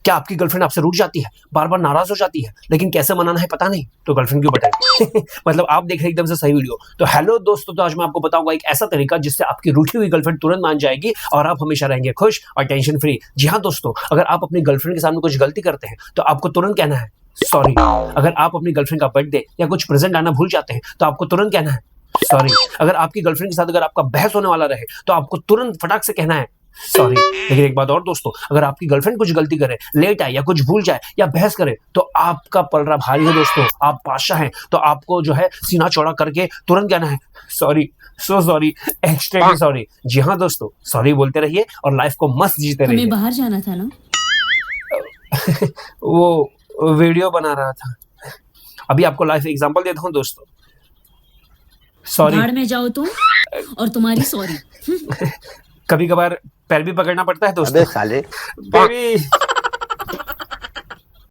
क्या आपकी गर्लफ्रेंड आपसे रूठ जाती है, बार बार नाराज हो जाती है, लेकिन कैसे मनाना है पता नहीं, तो गर्लफ्रेंड क्यों बताए। मतलब आप देख रहे हैं एकदम से सही वीडियो। तो हेलो दोस्तों, तो आज मैं आपको बताऊंगा एक ऐसा तरीका जिससे आपकी रूठी हुई गर्लफ्रेंड तुरंत मान जाएगी और आप हमेशा रहेंगे खुश और टेंशन फ्री। जी हाँ दोस्तों, अगर आप अपनी गर्लफ्रेंड के सामने कुछ गलती करते हैं तो आपको तुरंत कहना है सॉरी। अगर आप अपनी गर्लफ्रेंड का बर्थडे या कुछ प्रेजेंट लाना भूल जाते हैं तो आपको तुरंत कहना है सॉरी। अगर आपकी गर्लफ्रेंड के साथ अगर आपका बहस होने वाला रहे तो आपको तुरंत फटाक से कहना है सॉरी। लेकिन एक बात और दोस्तों, अगर आपकी गर्लफ्रेंड कुछ गलती करे, लेट आए या कुछ भूल जाए या बहस करे तो आपका पलड़ा भारी है दोस्तों, आप बादशाह हैं, तो आपको जो है सीना चौड़ा करके तुरंत कहना है sorry, so sorry, extremely sorry. जी हाँ दोस्तों, सॉरी बोलते रहिए और लाइफ को मस्त जीते रहिए। हमें बाहर जाना था ना। वो वीडियो बना रहा था। अभी आपको लाइफ एग्जांपल देता हूँ दोस्तों। सॉरी। भाड़ में जाओ तुम और तुम्हारी सॉरी। कभी कभार पैर भी पकड़ना पड़ता है दोस्तों। अबे साले बेबी